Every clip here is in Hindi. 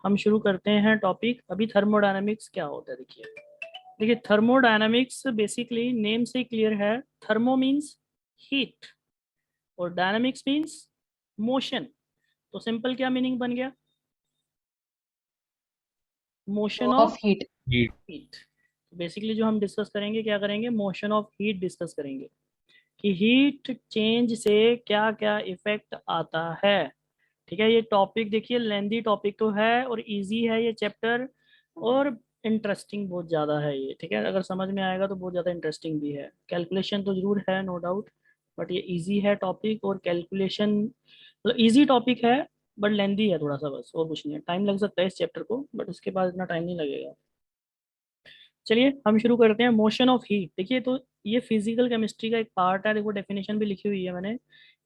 हम शुरू करते हैं टॉपिक। अभी थर्मोडायनामिक्स क्या होता है देखिए। देखिए थर्मोडायनामिक्स बेसिकली नेम से क्लियर है। थर्मो मीन्स हीट और डायनामिक्स मीन्स मोशन। तो सिंपल क्या मीनिंग बन गया? Motion of of heat. Heat. Basically जो हम डिस्कस करेंगे, क्या करेंगे? मोशन ऑफ हीट डिस्कस करेंगे कि हीट चेंज से क्या क्या इफेक्ट आता है। ठीक है, ये टॉपिक देखिए लेंदी टॉपिक तो है और इजी है ये चैप्टर, और इंटरेस्टिंग बहुत ज़्यादा है ये। ठीक है, अगर समझ में आएगा तो बहुत ज़्यादा इंटरेस्टिंग भी है। कैलकुलेशन तो जरूर है, नो डाउट, बट ये इजी है टॉपिक। और कैलकुलेशन मतलब इजी टॉपिक है बट लेंदी है थोड़ा सा, बस और कुछ नहीं है। टाइम लग सकता है इस चैप्टर को, बट इसके बाद इतना टाइम नहीं लगेगा। चलिए हम शुरू करते हैं। मोशन ऑफ हीट देखिए, तो ये फिजिकल केमिस्ट्री का एक पार्ट है। देखो डेफिनेशन भी लिखी हुई है मैंने।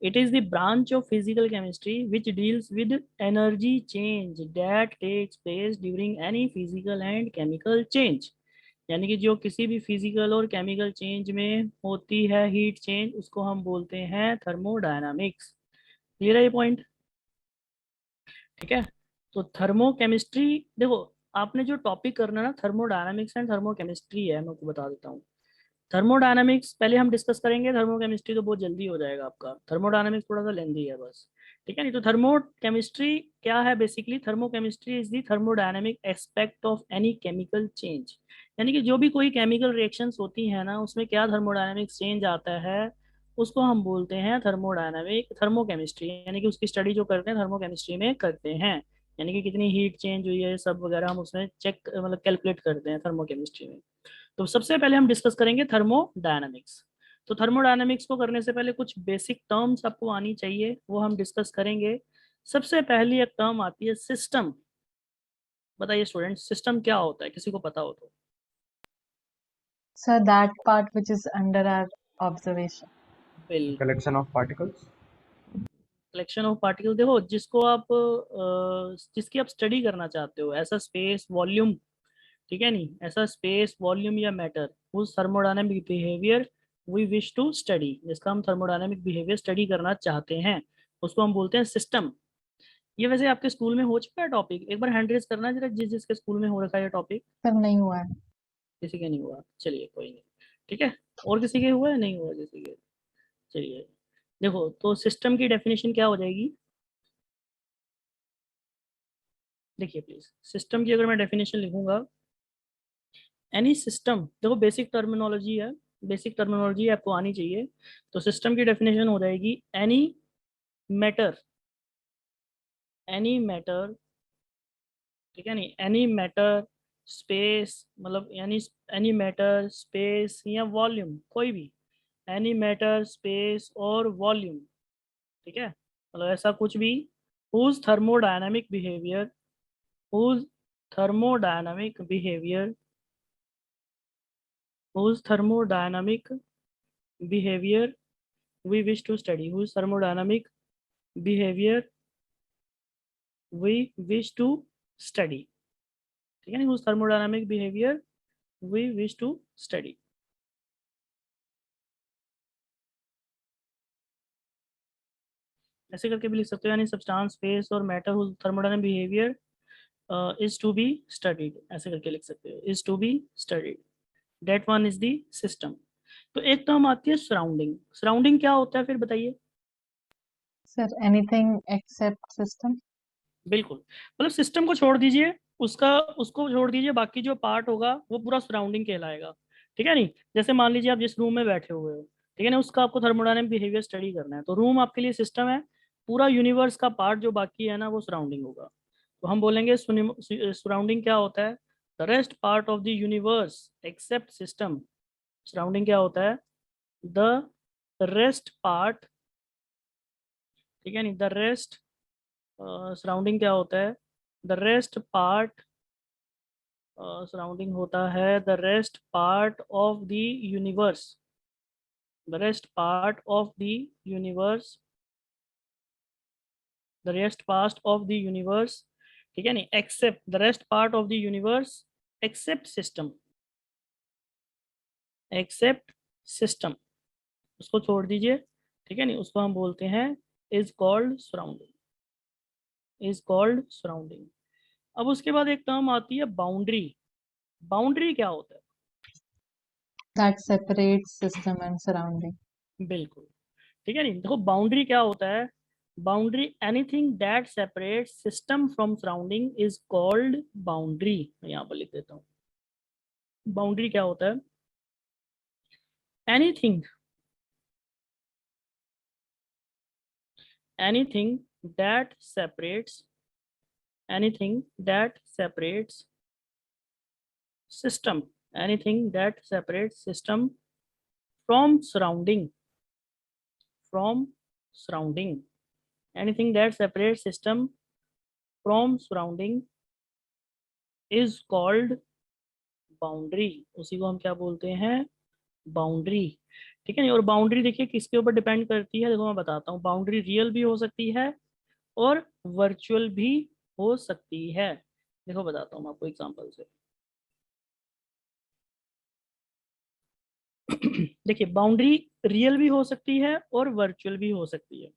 It is the branch of physical chemistry which deals with energy change that takes place during any physical and chemical change. यानी कि जो किसी भी फिजिकल और केमिकल चेंज में होती है हीट चेंज, उसको हम बोलते हैं थर्मोडायनामिक्स। क्लियर है ये पॉइंट? ठीक है, तो थर्मोकेमिस्ट्री देखो, आपने जो टॉपिक करना है ना, थर्मोडायनामिक्स एंड थर्मोकेमिस्ट्री है। मैं आपको बता देता हूँ। थर्मोडायनामिक्स पहले हम डिस्कस करेंगे, थर्मोकेमिस्ट्री तो बहुत जल्दी हो जाएगा आपका। थर्मोडायनामिक्स थोड़ा सा लेंदी है बस। ठीक है, नहीं तो थर्मोकेमिस्ट्री क्या है? Basically thermochemistry is the thermodynamic aspect of any chemical change. यानी कि जो भी कोई केमिकल रिएक्शंस होती है ना, उसमें क्या थर्मोडायनामिक चेंज आता है, उसको हम बोलते हैं थर्मोडायनामिक थर्मोकेमिस्ट्री। यानी कि उसकी स्टडी जो करते हैं थर्मोकेमिस्ट्री में करते हैं। यानी कि कितनी हीट चेंज हुई है सब वगैरह हम उसमें चेक मतलब कैलकुलेट करते हैं थर्मोकेमिस्ट्री में। तो सबसे पहले हम डिस्कस करेंगे थर्मोडायनामिक्स। तो थर्मोडायनामिक्स को करने से पहले कुछ बेसिक टर्म्स आपको आनी चाहिए, वो हम डिस्कस करेंगे। सबसे पहली एक टर्म आती है सिस्टम। बताइए स्टूडेंट, सिस्टम क्या होता है? किसी को पता हो तो। Sir, that part which is under our observation. बिल्कुल। collection of particles. Collection of particle, देखो जिसको आप जिसकी आप स्टडी करना चाहते हो, ऐसा स्पेस वॉल्यूम। ठीक है, नहीं ऐसा स्पेस वॉल्यूम या मैटर उस thermodynamic behaviour we wish to study, जिसका हम थर्मोडायनेमिक बिहेवियर स्टडी करना चाहते हैं, उसको हम बोलते हैं सिस्टम। ये वैसे आपके स्कूल में हो चुका है टॉपिक? एक बार हैंड रेज करना जरा जिस जिसके स्कूल में हो रखा है ये टॉपिक। सर नहीं हुआ है। किसी के नहीं हुआ? चलिए कोई नहीं। ठीक है, और किसी के हुआ है? नहीं हुआ किसी के? चलिए देखो, तो सिस्टम की डेफिनेशन क्या हो जाएगी? देखिए प्लीज, सिस्टम की अगर मैं डेफिनेशन लिखूंगा, एनी सिस्टम, देखो बेसिक टर्मिनोलॉजी है, बेसिक टर्मिनोलॉजी आपको आनी चाहिए। तो सिस्टम की डेफिनेशन हो जाएगी एनी मैटर, एनी मैटर। ठीक है, नहीं एनी मैटर स्पेस, मतलब यानी एनी मैटर स्पेस या वॉल्यूम, कोई भी एनी मैटर स्पेस और वॉल्यूम। ठीक है, मतलब ऐसा कुछ भी whose thermodynamic behavior, whose thermodynamic behavior, whose thermodynamic behavior we wish to study, whose thermodynamic behavior we wish to study। ठीक है, नहीं whose thermodynamic behavior we wish to study। ऐसे करके भी लिख सकते हो, यानी सब्सटेंस स्पेस और matter whose thermodynamic behavior is to be studied, ऐसे करके लिख सकते हो, is to be studied। that one is the system। तो एक टर्म आती है सराउंडिंग। सराउंडिंग क्या होता है फिर बताइए? Sir, anything except system. बिल्कुल, मतलब सिस्टम को छोड़ दीजिए, उसका उसको छोड़ दीजिए, बाकी जो पार्ट होगा वो पूरा सराउंडिंग कहलाएगा। ठीक है, नहीं जैसे मान लीजिए आप जिस रूम में बैठे हुए हो, ठीक है ना, उसका आपको थर्मोडायनामिक बिहेवियर स्टडी करना है, तो रूम आपके लिए सिस्टम है। पूरा यूनिवर्स का पार्ट जो बाकी है ना, वो सराउंडिंग होगा। तो हम बोलेंगे सराउंडिंग क्या होता है? The rest part of the universe except system. Surrounding क्या होता है? The rest part. ठीक है, नहीं द रेस्ट, सराउंडिंग क्या होता है? द रेस्ट पार्ट, सराउंडिंग होता है the rest part of the universe, the rest part of the universe, the rest part of the universe. ठीक है, नहीं except the rest part of the universe except system, except system, उसको छोड़ दीजिए। ठीक है, नहीं उसको हम बोलते हैं is called surrounding, is called surrounding. अब उसके बाद एक टर्म आती है बाउंड्री। बाउंड्री क्या होता है? That separates system and surrounding. बिल्कुल, ठीक है नहीं। देखो बाउंड्री क्या होता है, boundary anything that separate system from surrounding is called boundary. मैं यहाँ पर लिख देता हूँ, बाउंड्री क्या होता है, anything, anything that separates, anything that separates system, anything that separates system from surrounding, from surrounding, anything that separates system from surrounding is called boundary. उसी को हम क्या बोलते हैं, बाउंड्री। ठीक है नहीं। और बाउंड्री देखिए किसके ऊपर डिपेंड करती है, देखो मैं बताता हूँ। बाउंड्री रियल भी हो सकती है और वर्चुअल भी हो सकती है। देखो बताता हूँ मैं आपको एग्जांपल से। देखिए बाउंड्री रियल भी हो सकती है और वर्चुअल भी हो सकती है।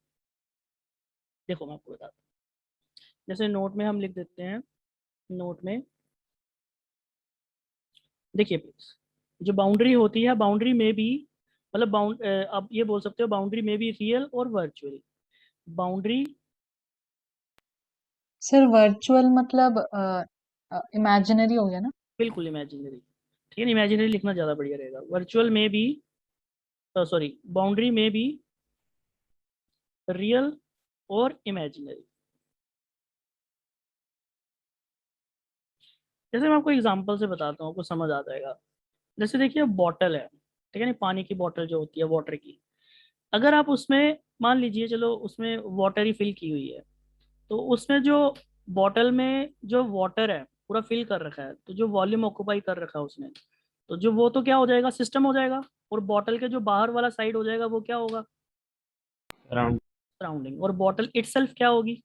देखो मैं आपको बताता हूँ, जैसे नोट में हम लिख देते हैं, नोट में देखिए प्लीज, जो बाउंड्री होती है, बाउंड्री में भी मतलब आप ये बोल सकते हो बाउंड्री में भी रियल और वर्चुअल। बाउंड्री Sir, virtual मतलब imaginary हो गया ना? बिल्कुल इमेजिनरी, ठीक है, इमेजिनरी लिखना ज़्यादा बढ़िया रहेगा। वर्चुअल में भी, सॉरी, बाउंड्री में भी रियल और इमेजिनरी। जैसे मैं आपको एग्जांपल से बताता हूँ, आपको समझ आ जाएगा। जैसे देखिए बॉटल है, ठीक है ना, पानी की बॉटल जो होती है वाटर की, अगर आप उसमें मान लीजिए चलो उसमें वाटर ही फिल की हुई है, तो उसमें जो बॉटल में जो वाटर है पूरा फिल कर रखा है, तो जो वॉल्यूम ऑक्यूपाई कर रखा है उसने, तो जो वो तो क्या हो जाएगा, सिस्टम हो जाएगा। और बॉटल के जो बाहर वाला साइड हो जाएगा वो क्या होगा, अराउंड सराउंडिंग। और बॉटल इटसेल्फ क्या होगी,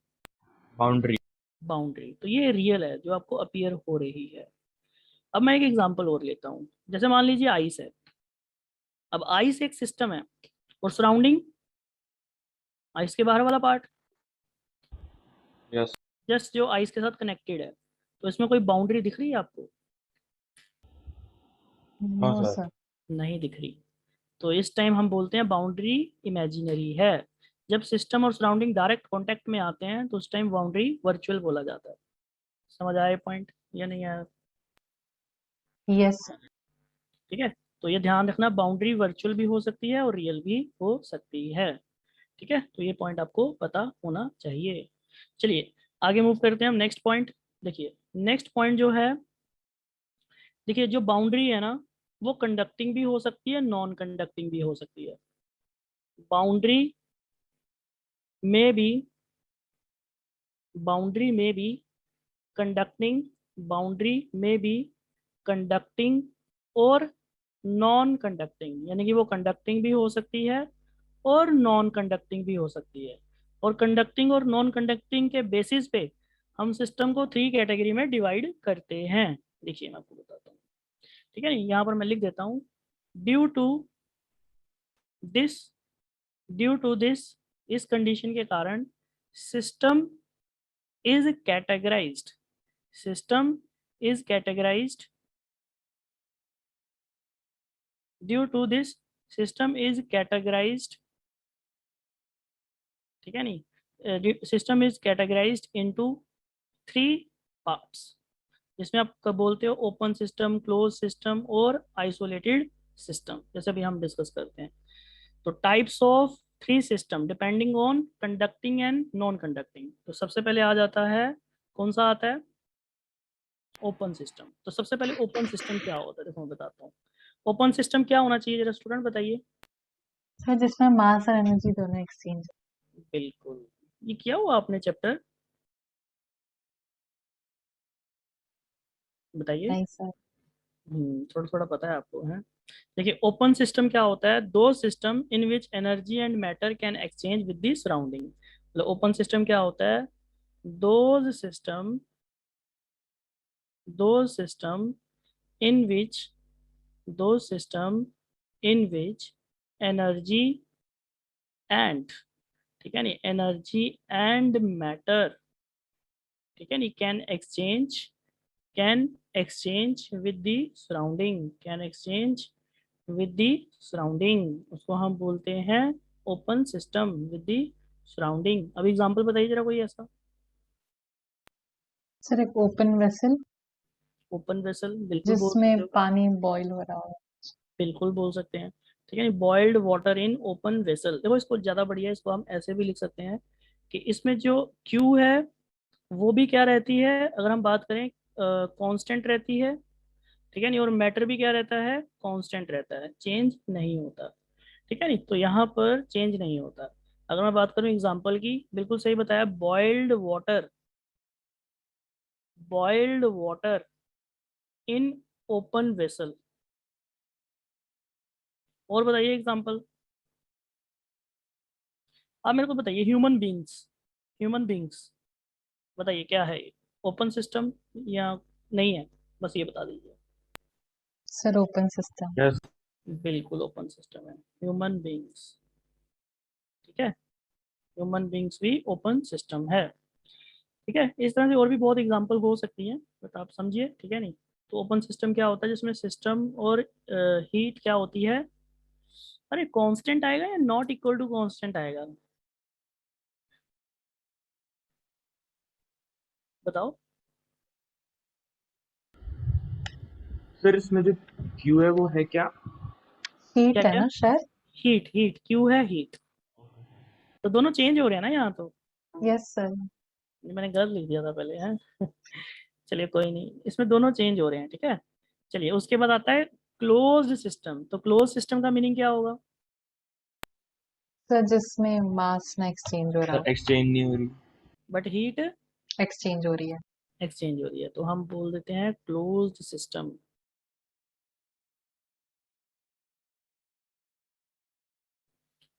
बाउंड्री। बाउंड्री। तो ये रियल है जो आपको अपीयर हो रही है। अब मैं एक एग्जांपल और लेता हूँ, जैसे मान लीजिए आइस है। अब आइस एक सिस्टम है और सराउंडिंग, आइस के बाहर वाला पार्ट, यस। जस्ट जो आइस के साथ कनेक्टेड है। तो इसमें कोई बाउंड्री दिख रही है आपको, हाँ No, सर। sir. नहीं दिख रही। तो इस टाइम हम बोलते हैं बाउंड्री इमेजिनरी है। जब सिस्टम और सराउंडिंग डायरेक्ट कांटेक्ट में आते हैं तो उस टाइम बाउंड्री वर्चुअल बोला जाता है। समझ आया पॉइंट या नहीं आया? Yes, sir. ठीक है, तो ये ध्यान रखना, बाउंड्री वर्चुअल भी हो सकती है और रियल भी हो सकती है। ठीक है, तो ये पॉइंट आपको पता होना चाहिए। चलिए आगे मूव करते हैं हम नेक्स्ट पॉइंट। देखिए नेक्स्ट पॉइंट जो है, देखिए जो बाउंड्री है ना, वो कंडक्टिंग भी हो सकती है, नॉन कंडक्टिंग भी हो सकती है। बाउंड्री में भी, बाउंड्री में भी कंडक्टिंग, बाउंड्री में भी कंडक्टिंग और नॉन कंडक्टिंग, यानी कि वो कंडक्टिंग भी हो सकती है और नॉन कंडक्टिंग भी हो सकती है। और कंडक्टिंग और नॉन कंडक्टिंग के बेसिस पे हम सिस्टम को 3 कैटेगरी में डिवाइड करते हैं। देखिए मैं आपको बताता हूँ, ठीक है, यहाँ पर मैं लिख देता हूँ, due to this, due to this, इस कंडीशन के कारण system is categorized, system is categorized, due to this system is categorized, ठीक है नहीं, system is categorised into 3 parts, जिसमें आप बोलते हो ओपन सिस्टम, क्लोज सिस्टम और आइसोलेटेड सिस्टम, जैसे भी हम डिस्कस करते हैं। तो types of 3 system depending on conducting and non conducting. तो सबसे पहले आ जाता है, कौन सा आता है, ओपन सिस्टम। तो सबसे पहले ओपन सिस्टम क्या होता है, देखो मैं बताता हूँ। ओपन सिस्टम क्या होना चाहिए, जरा स्टूडेंट बताइए। Sir, जिसमें mass और energy दोनों exchange. बिल्कुल, ये किया हुआ आपने चैप्टर, बताइए। नहीं sir. थोड़ा थोड़ा पता है आपको, है। देखिए ओपन सिस्टम क्या होता है, दो system in which energy and matter can exchange with the surrounding. मतलब ओपन सिस्टम क्या होता है, those system, those system in which, those system in which energy and, ठीक है नहीं, एनर्जी एंड मैटर ठीक है नहीं, can exchange with the surrounding, can exchange with the surrounding, उसको हम बोलते हैं open system with the surrounding. अब एग्जांपल बताइए जरा कोई ऐसा। सर एक ओपन वेसल ओपन वेसल बिल्कुल बोल सकते जिसमें हो, पानी बॉईल हो रहा हो। बिल्कुल बोल सकते हैं। ठीक है, boiled water in open vessel. देखो इसको ज़्यादा बढ़िया, इसको हम ऐसे भी लिख सकते हैं कि इसमें जो क्यू है वो भी क्या रहती है, अगर हम बात करें कांस्टेंट रहती है। ठीक है नहीं, और मैटर भी क्या रहता है, कांस्टेंट रहता है, चेंज नहीं होता। ठीक है नहीं, तो यहाँ पर चेंज नहीं होता। अगर मैं बात करूँ एग्जांपल की, बिल्कुल सही बताया, boiled water in open vessel. और बताइए एग्जांपल। आप मेरे को बताइए, ह्यूमन बींग्स बताइए क्या है, ओपन सिस्टम या नहीं है, बस ये बता दीजिए। Sir open system. Yes. बिल्कुल ओपन सिस्टम है ह्यूमन बींग्स। ठीक है, ह्यूमन बींग्स भी ओपन सिस्टम है। ठीक है, इस तरह से और भी बहुत एग्जांपल हो सकती हैं, बट आप समझिए। ठीक है नहीं, तो ओपन सिस्टम क्या होता है, जिसमें सिस्टम और हीट क्या होती है, अरे कांस्टेंट आएगा या नॉट इक्वल टू कांस्टेंट आएगा, बताओ। सर इसमें जो क्यू है वो है क्या? क्या हीट है क्या, ना शायद। हीट क्यू है, हीट। तो दोनों चेंज हो रहे हैं ना यहाँ तो, यस सर। ये मैंने गलत लिख दिया था पहले है। चलिए कोई नहीं, इसमें दोनों चेंज हो रहे हैं। ठीक है, चलिए उसके बाद आता है क्लोज्ड सिस्टम। तो क्लोज सिस्टम का मीनिंग क्या होगा? सर जिसमें मास ना एक्सचेंज हो रहा सर हो। एक्सचेंज नहीं हो रही। बट हीट एक्सचेंज हो रही है। एक्सचेंज हो रही है, तो हम बोल देते हैं क्लोज्ड सिस्टम।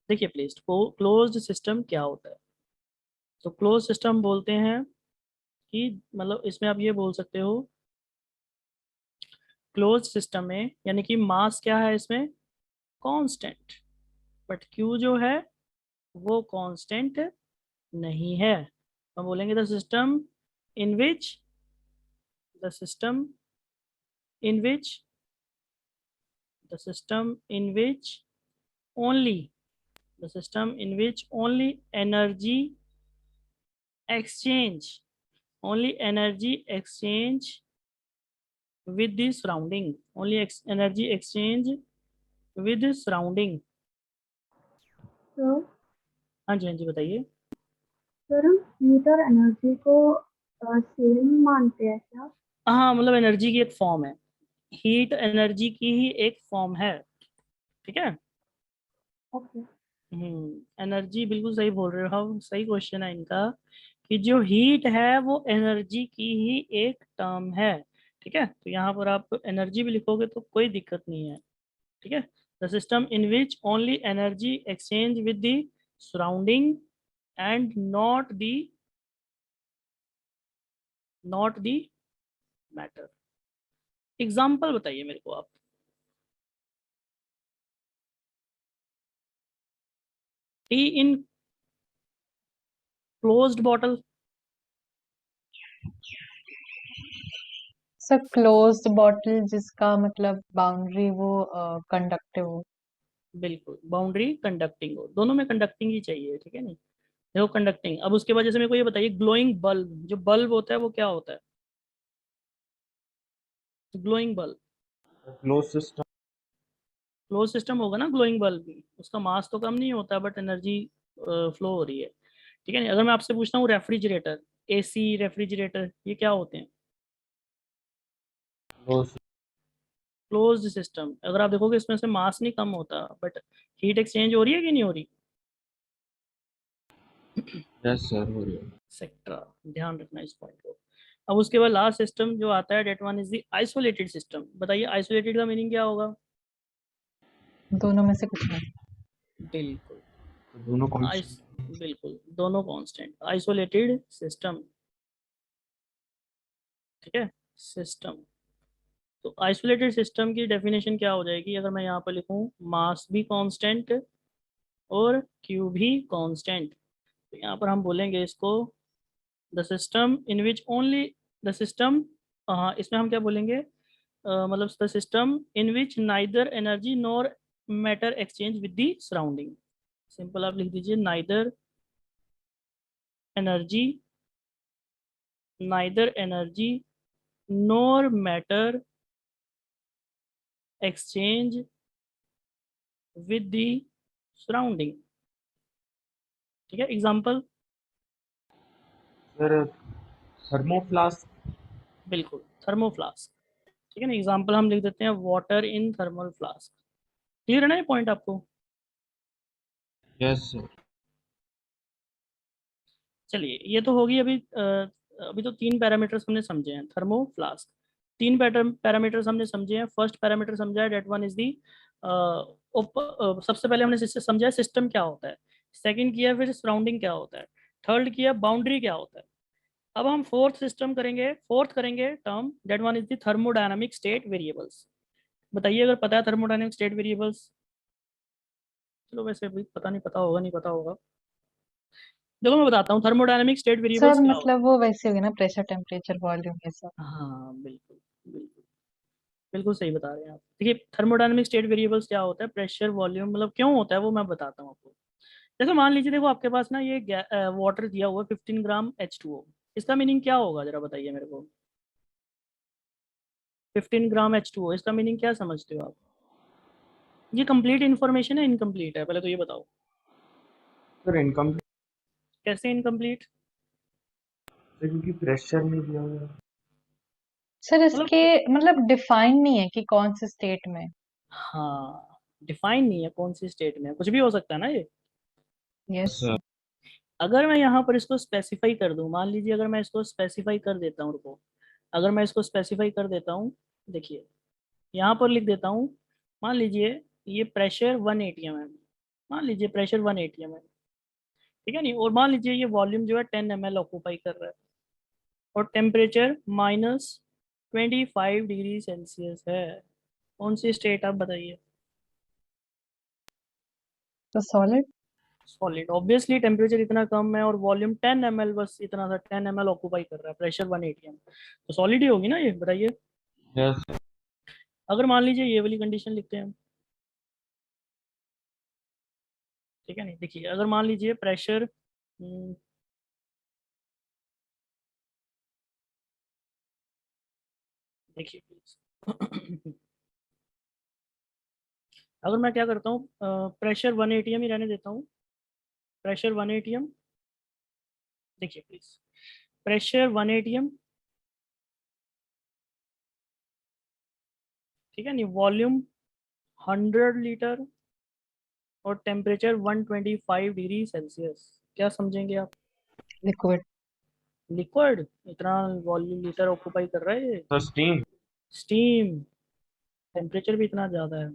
देखिए प्लीज, क्लोज्ड सिस्टम क्या होता है। तो क्लोज सिस्टम बोलते हैं कि मतलब इसमें आप ये बोल सकते हो, क्लोज सिस्टम में यानी कि मास क्या है इसमें, कांस्टेंट, बट क्यू जो है वो कांस्टेंट नहीं है। हम बोलेंगे in which the system in which the system in which only the system in which exchange only energy exchange with the surrounding, energy exchange with the surrounding। तो हाँ जी, हाँ जी बताइए। सर हम हीट और एनर्जी को सेम मानते हैं क्या? हाँ, मतलब एनर्जी की एक फॉर्म है, हीट एनर्जी की ही एक फॉर्म है। ठीक है, ओके। एनर्जी बिल्कुल सही बोल रहे हो हम, सही क्वेश्चन है इनका, कि जो हीट है वो एनर्जी की ही एक टर्म है। ठीक है, तो यहाँ पर आप एनर्जी भी लिखोगे तो कोई दिक्कत नहीं है। ठीक है, the system in which only energy exchange with the surrounding and not the matter. Example बताइए मेरे को आप। टी इन closed bottle. Sir closed bottle जिसका मतलब बाउंड्री वो कंडक्टिव हो। बिल्कुल, बाउंड्री कंडक्टिंग हो, दोनों में कंडक्टिंग ही चाहिए। ठीक है नहीं, देखो कंडक्टिंग। अब उसके बाद जैसे मेरे को ये बताइए, ग्लोइंग बल्ब, जो बल्ब होता है वो क्या होता है, glowing bulb. Close system. Close system होगा ना ग्लोइंग बल्ब भी, उसका मास तो कम नहीं होता बट एनर्जी फ्लो हो रही है। ठीक है नहीं, अगर मैं आपसे पूछता हूँ रेफ्रिजरेटर, एसी रेफ्रिजरेटर, ये क्या होते हैं, क्लोज। Closed system. अगर आप देखोगे इसमें से मास नहीं कम होता बट हीट एक्सचेंज हो रही है कि नहीं हो रही। यस सर हो रही है। सेक्टर, ध्यान रखना इस पॉइंट को। अब उसके बाद लास्ट सिस्टम जो आता है, that one is the isolated system. बताइए आइसोलेटेड का मीनिंग क्या होगा। दोनों में से कुछ नहीं। बिल्कुल, तो दोनों आइस कांस्टेंट। बिल्कुल दोनों कांस्टेंट, आइसोलेटेड सिस्टम। ठीक है, सिस्टम। तो आइसोलेटेड सिस्टम की डेफिनेशन क्या हो जाएगी, अगर मैं यहाँ पर लिखूँ, मास भी कांस्टेंट और क्यू भी कांस्टेंट, तो यहाँ पर हम बोलेंगे इसको the system in which only the system, इसमें हम क्या बोलेंगे, मतलब the system in which neither energy nor matter exchange with the surrounding. Simple आप लिख दीजिए neither energy nor matter exchange with the surrounding. ठीक है, एग्जाम्पल। सर थर्मोफ्लास्क। बिल्कुल, थर्मोफ्लास्क। ठीक है ना, एग्जाम्पल हम लिख देते हैं water in thermal flask. Clear है ना ये पॉइंट आपको? Yes sir. चलिए, ये तो होगी अभी अभी तो 3 पैरामीटर्स हमने समझे हैं थर्मो फ्लास्क। 3 पैरामीटर्स हमने समझे हैं। फर्स्ट पैरामीटर समझा है, डेट वन इज दी, सबसे पहले हमने समझा है सिस्टम क्या होता है। सेकंड किया फिर सराउंडिंग क्या होता है। थर्ड किया बाउंड्री क्या होता है। अब हम फोर्थ करेंगे term, that one is the thermodynamic state variables. बताइए अगर पता है थर्मोडायनामिक स्टेट वेरिएबल्स। चलो वैसे भी पता नहीं, पता होगा नहीं पता होगा। देखो मैं बताता हूँ थर्मोडायनामिक स्टेट सर वेरिएबल्स क्या होता मतलब वो वैसे होगी ना, प्रेशर टेम्परेचर वॉल्यूम ये सब। है। हाँ बिल्कुल, बिल्कुल, बिल्कुल सही बता रहे हैं आप। देखिए थर्मोडायनामिक स्टेट वेरिएबल्स क्या होता है, प्रेशर वॉल्यूम, मतलब क्यों होता है वो मैं बताता हूँ आपको। जैसे मान लीजिए, देखो आपके पास ना ये वाटर दिया हुआ है 15 ग्राम H2O। इसका मीनिंग क्या होगा जरा बताइए मेरे को। 15 ग्राम H2O, इसका मीनिंग क्या समझते हो आप? ये कंप्लीट इन्फॉर्मेशन है इनकम्प्लीट है, पहले तो ये बताओ। सर इनकम कैसे इनकम्प्लीट? सर क्योंकि प्रेशर नहीं दिया हुआ है। सर मतलब इसके मतलब डिफाइन नहीं है कि कौन से स्टेट में। हाँ, डिफाइन नहीं है कौन सी स्टेट में है, कुछ भी हो सकता है ना ये। Yes sir sir. अगर मैं यहाँ पर इसको स्पेसिफाई कर दूं, मान लीजिए अगर मैं इसको स्पेसिफाई कर देता हूँ, रुको, अगर मैं इसको स्पेसिफाई कर देता हूँ, देखिए यहाँ पर लिख देता हूँ, मान लीजिए ये प्रेशर 1 atm है। मान लीजिए प्रेशर 1 atm है, ठीक है नहीं, और मान लीजिए ये वॉल्यूम जो है 10 ml ऑक्यूपाई कर रहा है, और टेम्परेचर -25 डिग्री सेल्सियस है। कौन सी स्टेट आप बताइए? तो सॉलिड। सॉलिड। ऑब्वियसली टेम्परेचर इतना कम है और वॉल्यूम 10 ml, बस इतना सा 10 ml ऑक्यूपाई कर रहा है, प्रेशर 1 atm, तो सॉलिड ही होगी ना ये, बताइए। यस अगर मान लीजिए ये वाली कंडीशन लिखते हैं हम, ठीक है नहीं, देखिए अगर मान लीजिए प्रेशर, देखिए प्लीज अगर मैं क्या करता हूँ, प्रेशर 1 atm ही रहने देता हूँ, प्रेशर 1 atm, देखिए प्लीज, प्रेशर 1 atm, ठीक है नहीं, वॉल्यूम 100 लीटर, और टेम्परेचर 125 डिग्री सेल्सियस। क्या समझेंगे आप? लिक्विड। लिक्विड। इतना वॉल्यूम लीटर ऑक्यूपाई कर रहा है ये। Sir steam. स्टीम। टेम्परेचर भी इतना ज़्यादा है।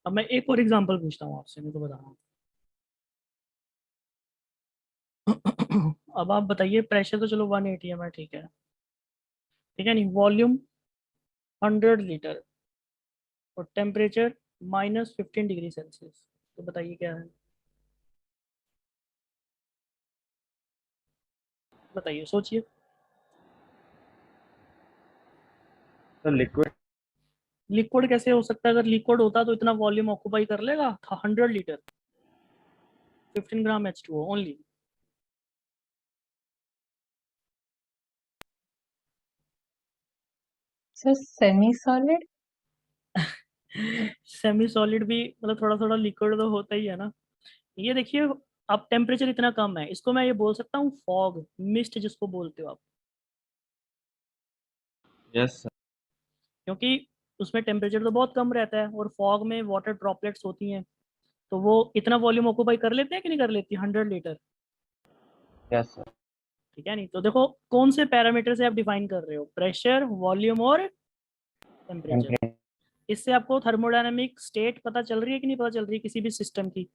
अब मैं एक और एग्जांपल पूछता हूँ आपसे, मैं तो बता रहा हूँ। अब आप बताइए, प्रेशर तो चलो 1 atm है, ठीक है, ठीक है नहीं, वॉल्यूम 100 लीटर, और टेम्परेचर -15 डिग्री सेल्सियस, तो बताइए क्या है? बताइए, सोचिए। Sir liquid. लिक्विड कैसे हो सकता है? अगर लिक्विड होता तो इतना वॉल्यूम ऑक्यूपाई कर लेगा, 100 लीटर, 15 ग्राम H2O only. Sir semi solid. Semi solid भी मतलब थोड़ा थोड़ा लिक्विड तो होता ही है ना। ये देखिए, अब टेम्परेचर इतना कम है, इसको मैं ये बोल सकता हूँ फॉग, मिस्ट जिसको बोलते हो आप, यस सर। क्योंकि उसमें टेम्परेचर तो बहुत कम रहता है और फॉग में वाटर ड्रॉपलेट्स होती हैं, तो वो इतना वॉल्यूम ऑक्यूपाई कर लेते हैं कि नहीं कर लेती, 100 लीटर। Yes sir. ठीक है नहीं, तो देखो कौन से पैरामीटर से आप डिफाइन कर रहे हो, प्रेशर, वॉल्यूम और टेम्परेचर। टेम्परेचर। इससे आपको थर्मोडायनामिक स्टेट पता चल रही है कि नहीं पता चल रही है किसी भी सिस्टम की?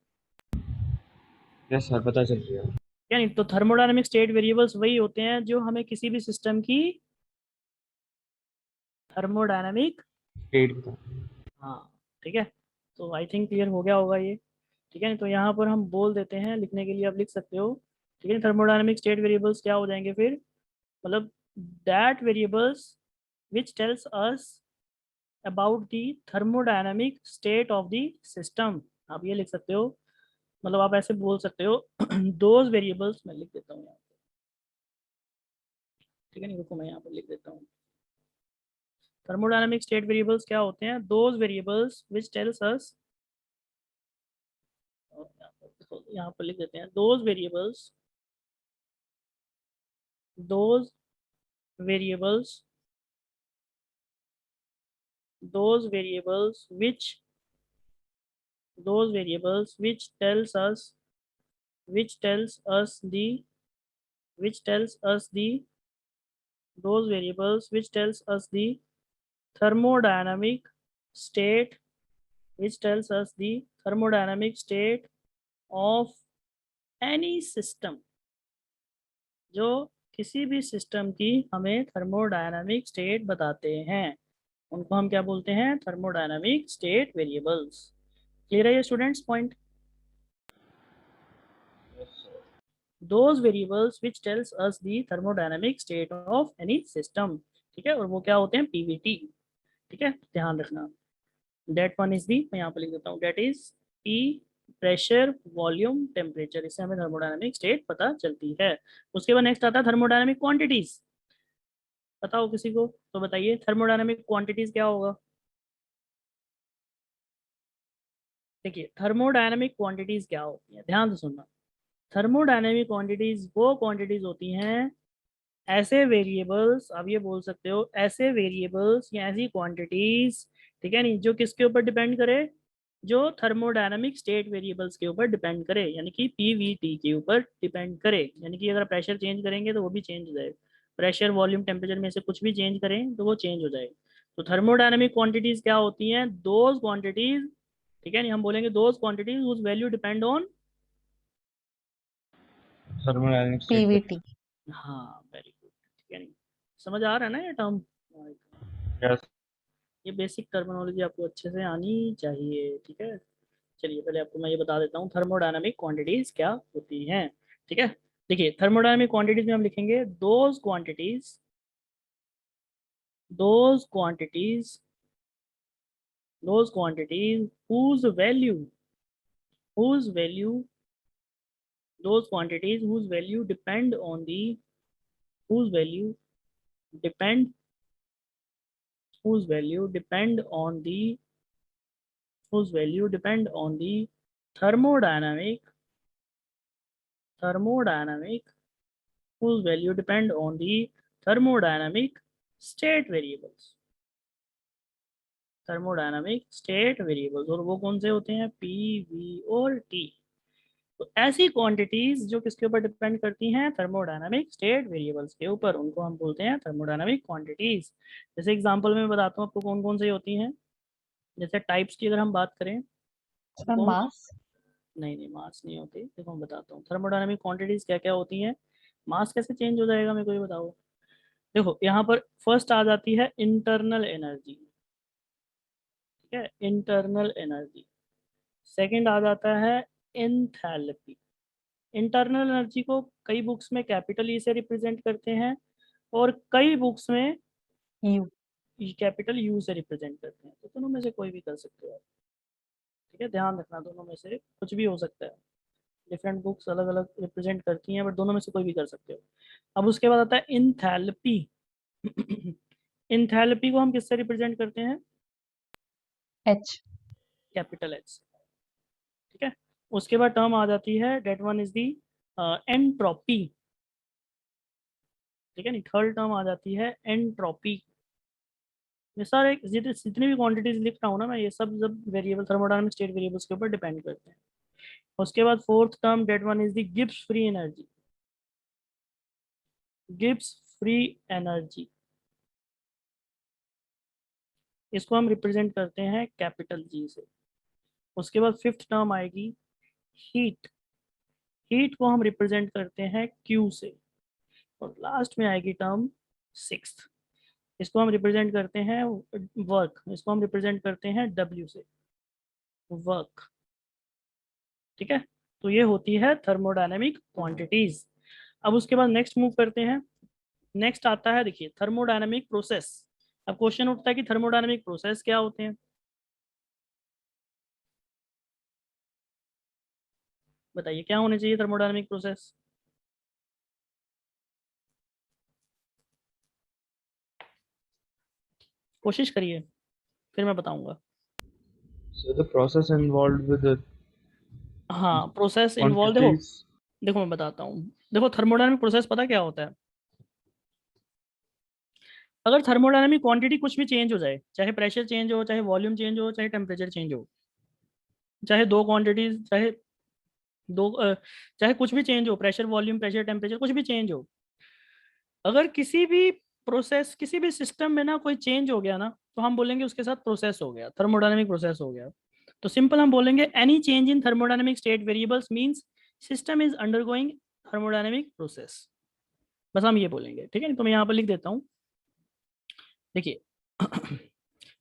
यस सर पता चल गया। यानी तो थर्मोडायनामिक स्टेट वेरिएबल्स वही होते हैं जो हमें किसी भी सिस्टम की थर्मोडायनामिक, स्टेट बता। हाँ, ठीक है, तो आई थिंक क्लियर हो गया होगा ये। ठीक है, तो यहाँ पर हम बोल देते हैं, लिखने के लिए आप लिख सकते हो ठीक है। थर्मोडायनामिक स्टेट वेरिएबल्स क्या हो जाएंगे फिर, मतलब that variables which tells us about the thermodynamic state of the system. आप ये लिख सकते हो, मतलब आप ऐसे बोल सकते हो दोज वेरिएबल्स, मैं लिख देता हूँ यहाँ पे, ठीक है नहीं, रुको मैं यहाँ पर लिख देता हूँ। थर्मोडायनामिक स्टेट वेरिएबल्स क्या होते हैं, those variables which tells us, यहाँ पर लिख देते हैं those variables, those variables, those variables which those variables which tells us which tells us the which tells us the those variables which tells us the thermodynamic state, which tells us the thermodynamic state of any system, जो किसी भी सिस्टम की हमें थर्मोडायनामिक स्टेट बताते हैं, उनको हम क्या बोलते हैं, थर्मोडायनामिक स्टेट वेरिएबल्स। क्लियर है ये students point? those variables which tells us the thermodynamic state of any system, ठीक है, और वो क्या होते हैं, पीवीटी। ठीक है, ध्यान रखना। डेट वन इज दी, मैं यहाँ पे लिख देता हूँ, that is P, pressure, volume, temperature, इससे हमें थर्मोडायनामिक स्टेट पता चलती है। उसके बाद नेक्स्ट आता है थर्मोडायनामिक क्वांटिटीज। बताओ किसी को तो बताइए थर्मोडायनामिक क्वांटिटीज क्या होगा। देखिए थर्मोडायनामिक क्वांटिटीज क्या होती है, ध्यान से सुनना। थर्मोडायनामिक क्वांटिटीज वो क्वांटिटीज होती हैं, ऐसे वेरिएबल्स, आप ये बोल सकते हो ऐसे वेरिएबल्स या ऐसी क्वांटिटीज, ठीक है नहीं, जो किसके ऊपर डिपेंड करे, जो थर्मोडायनामिक स्टेट वेरिएबल्स के ऊपर डिपेंड करे, यानी कि पीवीटी के ऊपर डिपेंड करे। यानी कि अगर प्रेशर चेंज करेंगे तो वो भी चेंज हो जाएगा, प्रेशर वॉल्यूम टेम्परेचर में से कुछ भी चेंज करें तो वो चेंज हो जाएगा। तो थर्मोडायनामिक क्वांटिटीज क्या होती हैं, दोज क्वांटिटीज, ठीक है नहीं, हम बोलेंगे those quantities whose value depend on thermodynamic state. PVT. हाँ वेरी गुड, ठीक है नहीं, समझ आ रहा है ना ये टर्म। यस। ये बेसिक टर्मिनोलॉजी आपको अच्छे से आनी चाहिए, ठीक है। चलिए पहले आपको मैं ये बता देता हूँ थर्मोडायनामिक क्वांटिटीज क्या होती हैं, ठीक है। देखिए थर्मोडायनामिक क्वांटिटीज में हम लिखेंगे those quantities whose value whose value those quantities whose value depend on the whose value depend whose value depend on the whose value depend on the thermodynamic thermodynamic whose value depend on the thermodynamic state variables, thermodynamic state variables, और वो कौन से होते हैं, पी, वी और टी। तो ऐसी क्वांटिटीज जो किसके ऊपर डिपेंड करती हैं, थर्मोडायनामिक स्टेट वेरिएबल्स के ऊपर, उनको हम बोलते हैं थर्मोडायनामिक क्वांटिटीज। जैसे एग्जांपल में बताता हूँ आपको कौन कौन सी होती हैं। जैसे टाइप्स की अगर हम बात करें तो सर कौन कौन, मास। नहीं नहीं मास नहीं होती, देखो मैं बताता हूँ थर्मोडायनामिक क्वांटिटीज क्या क्या होती हैं। मास कैसे चेंज हो जाएगा मेरे को ये बताओ। देखो यहाँ पर फर्स्ट आ जाती है इंटरनल एनर्जी, ठीक है, इंटरनल एनर्जी। सेकंड आ जाता है एंथैल्पी। इंटरनल एनर्जी को कई बुक्स में कैपिटल ई से रिप्रेजेंट करते हैं और कई बुक्स में यू। कैपिटल यू से रिप्रेजेंट करते हैं, तो दोनों में से कोई भी कर सकते हो आप, ठीक है, ध्यान रखना दोनों में से कुछ भी हो सकता है। डिफरेंट बुक्स अलग अलग रिप्रेजेंट करती हैं बट दोनों में से कोई भी कर सकते हो। अब उसके बाद आता है इंथैल्पी। इंथैल्पी को हम किससे रिप्रेजेंट करते हैं, एच। कैपिटल एच, ठीक है। उसके बाद टर्म आ जाती है that one is the entropy, ठीक है नहीं, थर्ड टर्म आ जाती है एंट्रोपी। ये सारे जितनी भी क्वांटिटीज लिख रहा हूँ ना मैं, ये सब वेरिएबल थर्मोडायनामिक स्टेट वेरिएबल्स के ऊपर डिपेंड करते हैं। उसके बाद fourth term that one is the Gibbs free energy, Gibbs free energy, इसको हम रिप्रेजेंट करते हैं कैपिटल जी से। उसके बाद फिफ्थ टर्म आएगी हीट, हीट को हम रिप्रेजेंट करते हैं क्यू से। और लास्ट में आएगी टर्म सिक्स्थ, इसको हम रिप्रेजेंट करते हैं वर्क, इसको हम रिप्रेजेंट करते हैं डब्ल्यू से, वर्क, ठीक है। तो ये होती है थर्मोडायनेमिक क्वांटिटीज। अब उसके बाद नेक्स्ट मूव करते हैं। नेक्स्ट आता है, देखिए, थर्मोडायनेमिक प्रोसेस। अब क्वेश्चन उठता है कि थर्मोडायनेमिक प्रोसेस क्या होते हैं। बताइए क्या होने चाहिए थर्मोडायनेमिक प्रोसेस। कोशिश करिए, फिर मैं बताऊंगा। So the process involved with the हाँ, प्रोसेस इन्वॉल्व, देखो quantities. देखो मैं बताता हूँ। देखो थर्मोडायनेमिक प्रोसेस पता क्या होता है। अगर थर्मोडायनेमिक क्वांटिटी कुछ भी चेंज हो जाए, चाहे प्रेशर चेंज हो, चाहे वॉल्यूम चेंज हो, चाहे टेम्परेचर चेंज हो, चाहे दो क्वांटिटीज, दो चाहे कुछ भी चेंज हो, प्रेशर वॉल्यूम प्रेशर टेम्परेचर कुछ भी चेंज हो, अगर किसी भी प्रोसेस किसी भी सिस्टम में ना कोई चेंज हो गया ना, तो हम बोलेंगे उसके साथ प्रोसेस हो गया, थर्मोडायनेमिक प्रोसेस हो गया। तो सिंपल हम बोलेंगे any change in thermodynamic state variables means system is undergoing thermodynamic process. बस हम ये बोलेंगे, ठीक है। तो मैं यहाँ पर लिख देता हूँ, देखिए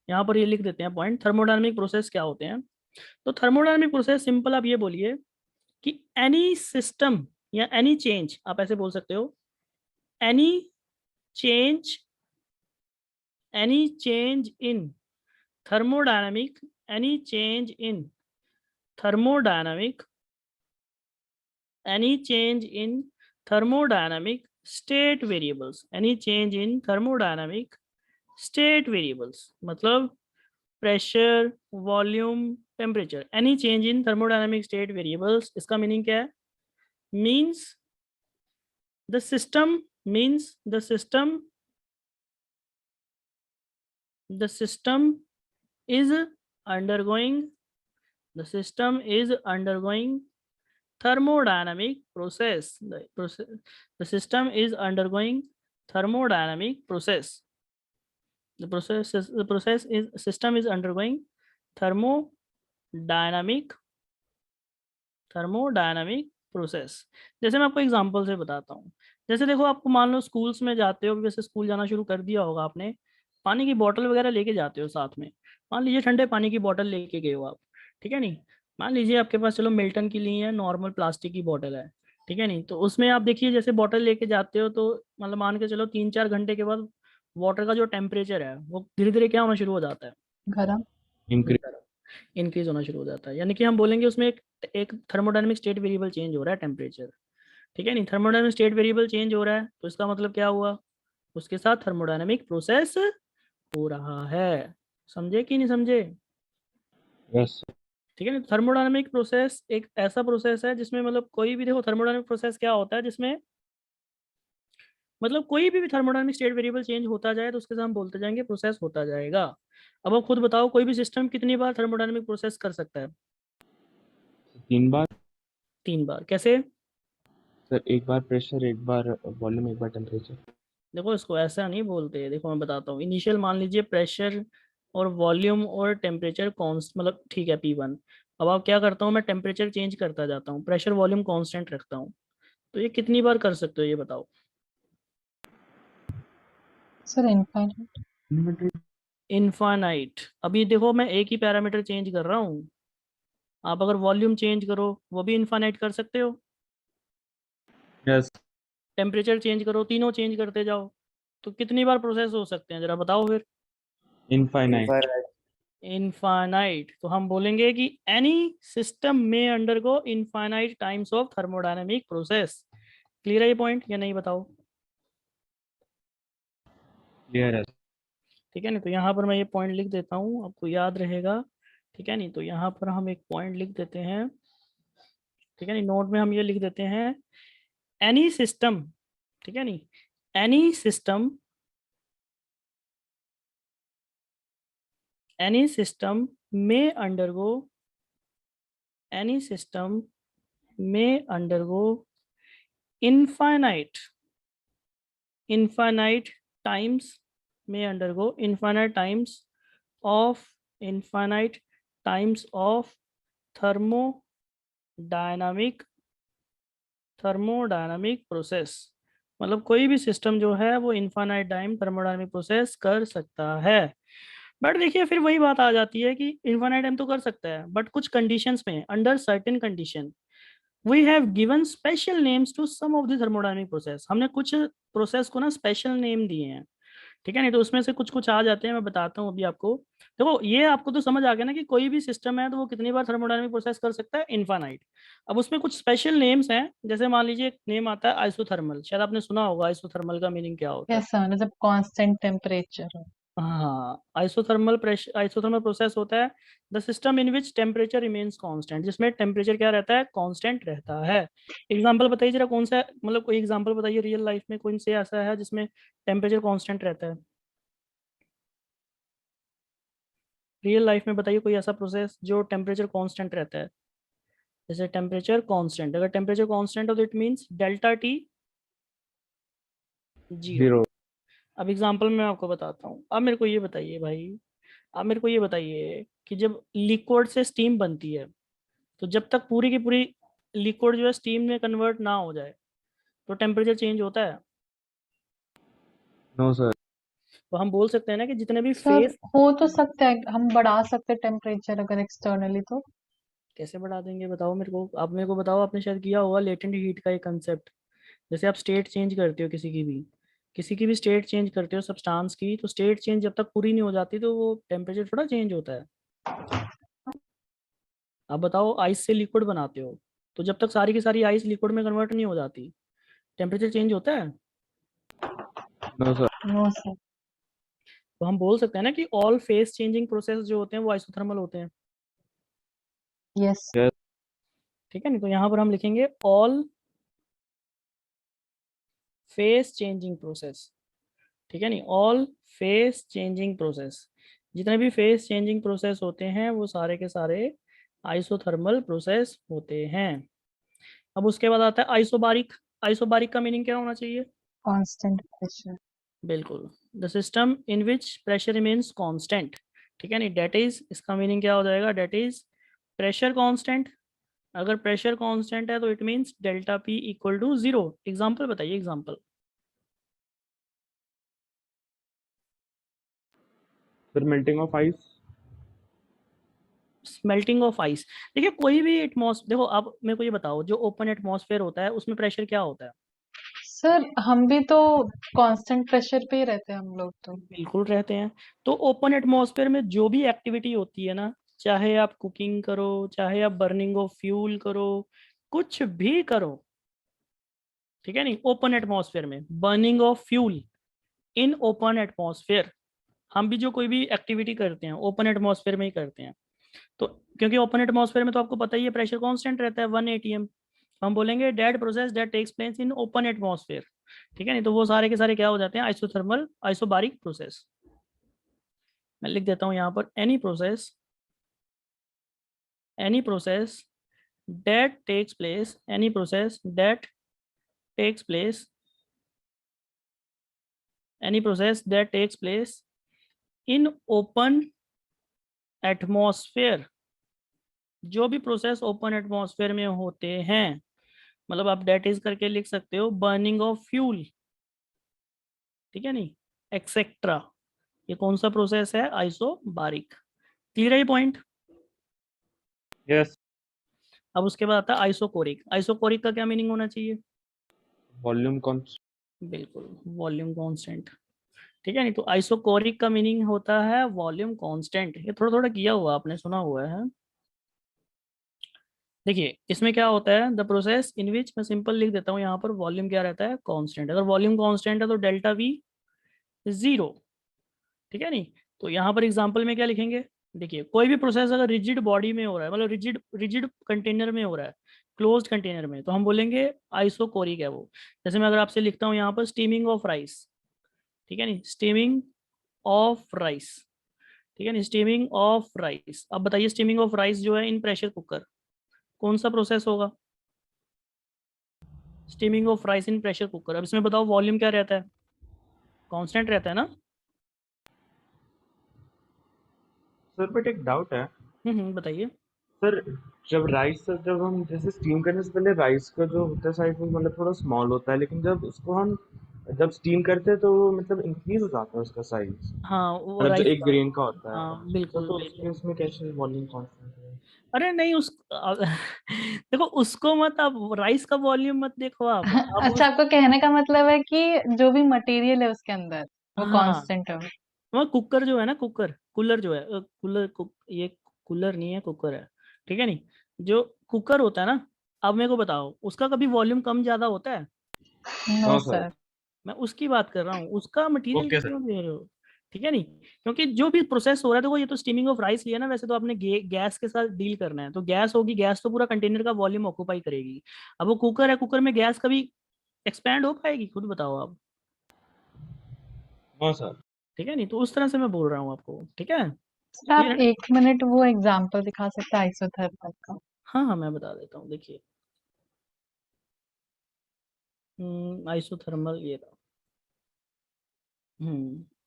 यहाँ पर ये लिख देते हैं पॉइंट, थर्मोडायनेमिक प्रोसेस क्या होते हैं। तो थर्मोडायनेमिक प्रोसेस सिंपल आप ये बोलिए कि एनी सिस्टम या एनी चेंज, आप ऐसे बोल सकते हो, any change any change in thermodynamic any change in thermodynamic any change in thermodynamic state variables any change in thermodynamic state variables मतलब pressure volume temperature, any change in thermodynamic state variables, इसका मीनिंग क्या है। Means the system means the system is undergoing the system is undergoing thermodynamic process. The system is undergoing thermodynamic process. The process is system is undergoing thermodynamic thermodynamic process. जैसे मैं आपको एग्जांपल से बताता हूँ। जैसे देखो, आपको मान लो स्कूल्स में जाते हो, वैसे स्कूल जाना शुरू कर दिया होगा आपने, पानी की बोतल वगैरह लेके जाते हो साथ में। मान लीजिए ठंडे पानी की बोतल लेके गए हो आप, ठीक है नहीं। मान लीजिए आपके पास चलो मिल्टन की ली है, नॉर्मल प्लास्टिक की बोतल है, ठीक है नहीं। तो उसमें आप देखिए, जैसे बोतल लेके जाते हो तो मतलब मान के चलो 3-4 घंटे के बाद वाटर का जो टेम्परेचर है वो धीरे धीरे क्या होना शुरू हो जाता है, गरम। Increase. इंक्रीज होना शुरू हो जाता है। यानी कि हम बोलेंगे उसमें एक थर्मोडायनेमिक स्टेट वेरिएबल चेंज हो रहा है, टेम्परेचर, ठीक है नहीं। थर्मोडायनेमिक स्टेट वेरिएबल चेंज हो रहा है तो इसका मतलब क्या हुआ, उसके साथ थर्मोडायनेमिक प्रोसेस हो रहा है। समझे कि नहीं समझे। Yes. ठीक है ना। थर्मोडायनेमिक प्रोसेस एक ऐसा प्रोसेस है जिसमें मतलब कोई भी, देखो थर्मोडायनेमिक प्रोसेस क्या होता है, जिसमें मतलब कोई भी थर्मोडायनेमिक स्टेट वेरिएबल चेंज होता जाए तो उसके साथ हम बोलते जाएंगे प्रोसेस होता जाएगा। अब आप खुद बताओ, कोई भी सिस्टम कितनी बार थर्मोडायनेमिक प्रोसेस कर सकता है। 3 बार 3 बार। कैसे। सर, एक बार प्रेशर, एक बार वॉल्यूम, एक बार टेम्परेचर। देखो इसको ऐसा नहीं बोलते, देखो मैं बताता हूँ। इनिशियल मान लीजिए प्रेशर और वॉल्यूम और टेम्परेचर कॉन्स्ट मतलब ठीक है P1। अब आप क्या करता हूँ, मैं टेम्परेचर चेंज करता जाता हूँ, प्रेशर वॉल्यूम कांस्टेंट रखता हूँ। तो ये कितनी बार कर सकते हो ये बताओ। Sir infinite. इनफाइनाइट। अभी देखो मैं एक ही पैरामीटर चेंज कर रहा हूँ, आप अगर वॉल्यूम चेंज करो वो भी इनफाइनाइट कर सकते हो, यस। टेम्परेचर चेंज करो, तीनों चेंज करते जाओ, तो कितनी बार प्रोसेस हो सकते हैं जरा बताओ फिर। इनफाइनाइट। इनफाइनाइट। तो हम बोलेंगे कि एनी सिस्टम में undergo infinite times of thermodynamic process. Clear है ये पॉइंट या नहीं बताओ। क्लियर है। ठीक है नहीं। तो यहाँ पर मैं ये पॉइंट लिख देता हूँ, आपको याद रहेगा, ठीक है नहीं। तो यहाँ पर हम एक पॉइंट लिख देते हैं, ठीक है नहीं। नोट में हम ये लिख देते हैं, एनी सिस्टम, ठीक है नहीं, एनी सिस्टम में अंडरगो एनी सिस्टम में undergo infinite infinite times may undergo infinite times of thermodynamic process। मतलब कोई भी सिस्टम जो है वो इनफाइनाइट टाइम थर्मोडायनामिक प्रोसेस कर सकता है। बट देखिए फिर वही बात आ जाती है कि इनफाइनाइट टाइम तो कर सकता है बट कुछ कंडीशंस में, under certain condition. We have given special names to some of the thermodynamic process, हमने कुछ प्रोसेस को ना स्पेशल नेम दिए हैं, ठीक है। नहीं तो उसमें से कुछ कुछ आ जाते हैं, मैं बताता हूँ अभी आपको। देखो ये आपको तो समझ आ गया ना कि कोई भी सिस्टम है तो वो कितनी बार थर्मोडायनेमिक प्रोसेस कर सकता है, इनफाइनाइट। अब उसमें कुछ स्पेशल नेम्स हैं, जैसे मान लीजिए एक नेम आता है आइसोथर्मल, शायद आपने सुना होगा आइसोथर्मल का मीनिंग क्या होता है। यस सर, जब कांस्टेंट टेम्परेचर हो। हाँ, आइसोथर्मल प्रेशर, आइसोथर्मल प्रोसेस होता है the system in which temperature remains constant, जिसमें टेम्परेचर क्या रहता है, कांस्टेंट रहता है। एग्जांपल बताइए जरा, कौन सा, मतलब कोई एग्जांपल बताइए रियल लाइफ में कौन से ऐसा है जिसमें टेम्परेचर कांस्टेंट रहता है। रियल लाइफ में बताइए कोई ऐसा प्रोसेस जो टेम्परेचर कांस्टेंट रहता है। जैसे टेम्परेचर कांस्टेंट, अगर टेम्परेचर कांस्टेंट हो तो it means delta T zero. Zero. अब एग्जांपल मैं आपको बताता हूँ। अब मेरे को ये बताइए भाई, अब मेरे को ये बताइए कि जब लिक्विड से स्टीम बनती है, तो जब तक पूरी की पूरी लिक्विड जो है स्टीम में कन्वर्ट ना हो जाए तो टेम्परेचर चेंज होता है। No sir. तो हम बोल सकते हैं ना कि जितने भी सर फेस, हो तो सकता है, हम बढ़ा सकते हैं टेम्परेचर अगर एक्सटर्नली तो। कैसे बढ़ा देंगे बताओ मेरे को, आप मेरे को बताओ, आपने शायद किया होगा लेटेंट हीट का एक कंसेप्ट। जैसे आप स्टेट चेंज करते हो किसी की भी स्टेट चेंज करते हो सब्सटेंस की, तो स्टेट चेंज जब तक पूरी नहीं हो जाती तो वो टेम्परेचर थोड़ा चेंज होता है। आप बताओ आइस से लिक्विड बनाते हो, तो जब तक सारी की सारी आइस लिक्विड में कन्वर्ट नहीं हो जाती टेम्परेचर चेंज होता है। No sir. No sir. तो हम बोल सकते हैं ना कि ऑल फेस चेंजिंग प्रोसेस जो होते हैं वो आइसोथर्मल होते हैं, यस। यस। ठीक है। नहीं तो यहाँ पर हम लिखेंगे ऑल फेस चेंजिंग प्रोसेस, ठीक है। नहीं, ऑल फेस चेंजिंग प्रोसेस, जितने भी फेस चेंजिंग प्रोसेस होते हैं वो सारे के सारे आइसोथर्मल प्रोसेस होते हैं। अब उसके बाद आता है आइसोबारिक। आइसोबारिक का मीनिंग क्या होना चाहिए। Constant pressure. बिल्कुल, the system in which pressure remains constant, ठीक है। नहीं, डेट इज, इसका मीनिंग क्या हो जाएगा, डेट इज प्रेशर कांस्टेंट। अगर प्रेशर कांस्टेंट है तो it means delta P equal to zero. Example बताइए, example. Sir melting of ice. Smelting of ice. देखिए कोई भी एटमॉस्फेयर, देखो आप मेरे को ये बताओ, जो ओपन एटमॉस्फेयर होता है उसमें प्रेशर क्या होता है। सर हम भी तो कांस्टेंट प्रेशर पे ही रहते हैं हम लोग तो। बिल्कुल रहते हैं। तो ओपन एटमॉस्फेयर में जो भी एक्टिविटी होती है ना, चाहे आप कुकिंग करो, चाहे आप बर्निंग ऑफ फ्यूल करो, कुछ भी करो, ठीक है। नहीं, ओपन एटमॉस्फेयर में burning of fuel in open atmosphere, हम भी जो कोई भी एक्टिविटी करते हैं ओपन एटमॉस्फेयर में ही करते हैं। तो क्योंकि ओपन एटमॉस्फेयर में तो आपको पता ही है प्रेशर कांस्टेंट रहता है 1 atm, हम बोलेंगे that process that takes place in open atmosphere, ठीक है। नहीं तो वो सारे के सारे क्या हो जाते हैं, आइसोथर्मल आइसोबारिक प्रोसेस। मैं लिख देता हूँ यहाँ पर, any process that takes place, any process that takes place, any process that takes place in open atmosphere, जो भी प्रोसेस ओपन एटमॉस्फेयर में होते हैं, मतलब आप डेट इज करके लिख सकते हो बर्निंग ऑफ फ्यूल, ठीक है। नहीं, एक्सेट्रा, ये कौन सा प्रोसेस है, आइसोबारिक। क्लियर है ये पॉइंट। यस। अब उसके बाद आता है आइसोकोरिक। आइसोकोरिक का क्या मीनिंग होना चाहिए। Volume cons. बिल्कुल, वॉल्यूम कांस्टेंट, ठीक है। नहीं तो आइसोकोरिक का मीनिंग होता है वॉल्यूम कांस्टेंट। ये थोड़ा थोड़ा किया हुआ आपने सुना हुआ है। देखिए इसमें क्या होता है, द प्रोसेस इन विच, मैं सिंपल लिख देता हूँ यहाँ पर, वॉल्यूम क्या रहता है, कांस्टेंट। अगर वॉल्यूम कांस्टेंट है तो डेल्टा वी जीरो, ठीक है। नहीं तो यहाँ पर एग्जांपल में क्या लिखेंगे, देखिए कोई भी प्रोसेस अगर रिजिड बॉडी में हो रहा है, मतलब रिजिड रिजिड कंटेनर में हो रहा है, क्लोज्ड कंटेनर में, तो हम बोलेंगे आइसोकोरिक है वो। जैसे मैं अगर आपसे लिखता हूँ यहाँ पर स्टीमिंग ऑफ राइस, ठीक है। नहीं, स्टीमिंग ऑफ राइस, ठीक है। नहीं, स्टीमिंग ऑफ राइस। अब बताइए स्टीमिंग ऑफ राइस जो है इन प्रेशर कुकर, कौन सा प्रोसेस होगा, steaming of rice in pressure cooker. अब इसमें बताओ वॉल्यूम क्या रहता है, कांस्टेंट रहता है ना। सर बट एक डाउट है। बताइए। सर जब राइस, सर जब हम जैसे स्टीम करने से पहले राइस का जो होता है साइज में मतलब थोड़ा स्मॉल होता है, लेकिन जब उसको हम जब स्टीम करते हैं तो वो मतलब इंक्रीज हो जाता है उसका साइज, हाँ वो मतलब जो राइस एक का, ग्रेन का होता है। हाँ तो बिल्कुल उस बिल्कुल। केस में कैसे वॉल्यूम कांस्टेंट है। अरे नहीं देखो उसको मत, आप राइस का वॉल्यूम मत देखो आप अच्छा, उस, आपको कहने का मतलब है कि जो भी मटेरियल है उसके अंदर वो हाँ कांस्टेंट है। वो कुकर जो है ना, कूलर जो है, ये कूलर नहीं है, कुकर है, ठीक है नहीं, जो कुकर होता है ना, अब मेरे को बताओ उसका कभी वॉल्यूम कम ज्यादा होता है? No no sir. सर। मैं उसकी बात कर रहा हूँ, उसका मटेरियल ओके सर। क्यों दे रहे हो? ठीक है नहीं, क्योंकि जो भी प्रोसेस हो रहा है, देखो ये तो स्टीमिंग ऑफ राइस लिया ना, वैसे तो आपने गैस के साथ डील करना है, तो गैस होगी, गैस तो पूरा कंटेनर का वॉल्यूम ऑक्यूपाई करेगी। अब वो कुकर है, कुकर में गैस कभी एक्सपैंड हो पाएगी? खुद बताओ आप। No sir. ठीक है नहीं, तो उस तरह से मैं बोल रहा हूँ आपको, ठीक है, सर क्लियर आप है ना? 1 मिनट वो एग्जांपल दिखा सकते हैं आइसोथर्मल का? हाँ हाँ मैं बता देता हूँ, देखिए आइसोथर्मल ये रहा।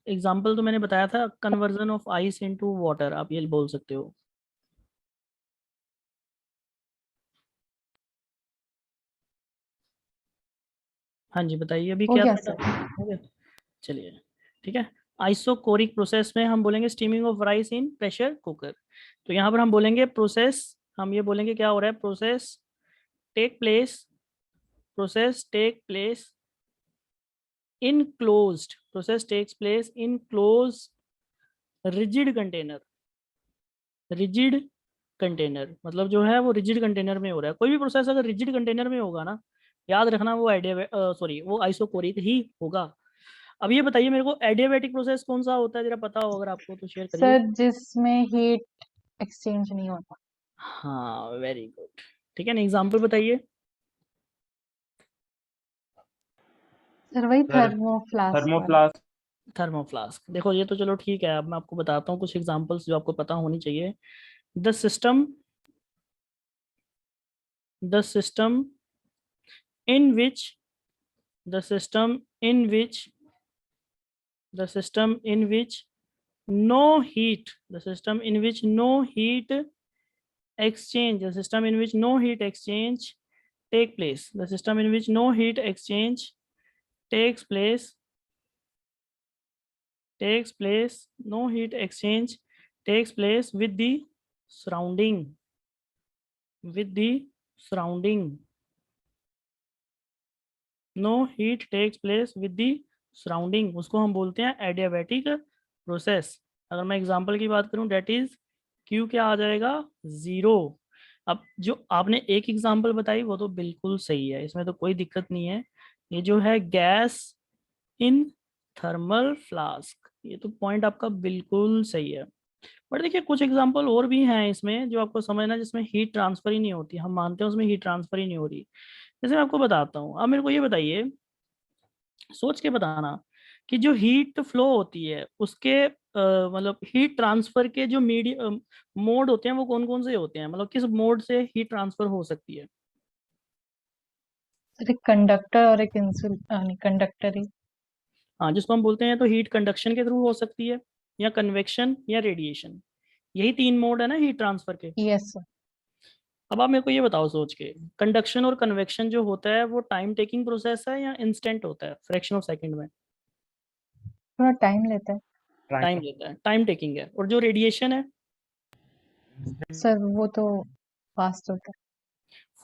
एग्जाम्पल तो मैंने बताया था, conversion of ice into water, आप ये बोल सकते हो। हाँ जी बताइए, अभी हो क्या गया था सर। हो गया, चलिए ठीक है। आइसोकोरिक प्रोसेस में हम बोलेंगे steaming of rice in pressure cooker, तो यहाँ पर हम बोलेंगे प्रोसेस, हम ये बोलेंगे क्या हो रहा है, take place process take place in closed process takes place in close rigid container. Rigid container मतलब जो है वो रिजिड कंटेनर में हो रहा है, कोई भी प्रोसेस अगर रिजिड कंटेनर में होगा ना, याद रखना वो सॉरी वो आइसोकोरिक ही होगा। अब ये बताइए मेरे को, एडियाबैटिक प्रोसेस कौन सा होता है, जरा पता हो अगर आपको तो शेयर करिए। सर जिसमें हीट एक्सचेंज नहीं होता। हाँ वेरी गुड, ठीक है ना, एग्जाम्पल बताइए। सर वही सर थर्मोफ्लास्क वाला। थर्मोप्लास्ट। थर्मोफ्लास्क, देखो ये तो चलो ठीक है, अब मैं आपको बताता हूँ कुछ एग्जांपल्स जो आपको पता होनी चाहिए। The system the system in which the system in which the system in which no heat the system in which no heat exchange the system in which no heat exchange take place the system in which no heat exchange takes place takes place no heat exchange takes place surrounding with the surrounding no heat takes place with the surrounding, उसको हम बोलते हैं एडियाबैटिक प्रोसेस। अगर मैं एग्जांपल की बात करूं, डेट इज क्यू क्या आ जाएगा, जीरो। अब जो आपने एक एग्जांपल बताई वो तो बिल्कुल सही है, इसमें तो कोई दिक्कत नहीं है, ये जो है गैस इन थर्मल फ्लास्क, ये तो पॉइंट आपका बिल्कुल सही है। बट देखिए कुछ एग्जांपल और भी हैं इसमें जो आपको समझना, जिसमें हीट ट्रांसफर ही नहीं होती, हम मानते हैं उसमें हीट ट्रांसफर ही नहीं हो रही। जैसे मैं आपको बताता हूँ, अब मेरे को ये बताइए, सोच के बताना, कि जो हीट फ्लो होती है उसके मतलब हीट ट्रांसफर के जो मीडियम मोड होते हैं वो कौन कौन से होते हैं, मतलब किस मोड से हीट ट्रांसफर हो सकती है? सर एक कंडक्टर और एक इंसुल नहीं, कंडक्टर ही। हाँ जिसको हम बोलते हैं, तो हीट कंडक्शन के थ्रू हो सकती है, या कन्वेक्शन या रेडिएशन, यही तीन मोड है ना हीट ट्रांसफर के। Yes sir. अब आप मेरे को ये बताओ सोच के, कंडक्शन और कन्वेक्शन जो होता है वो टाइम टेकिंग प्रोसेस है या इंस्टेंट होता है, फ्रैक्शन ऑफ सेकंड में? थोड़ा टाइम लेता है। टाइम लेता है, टाइम टेकिंग है। और जो रेडिएशन है, सर वो तो फास्ट होता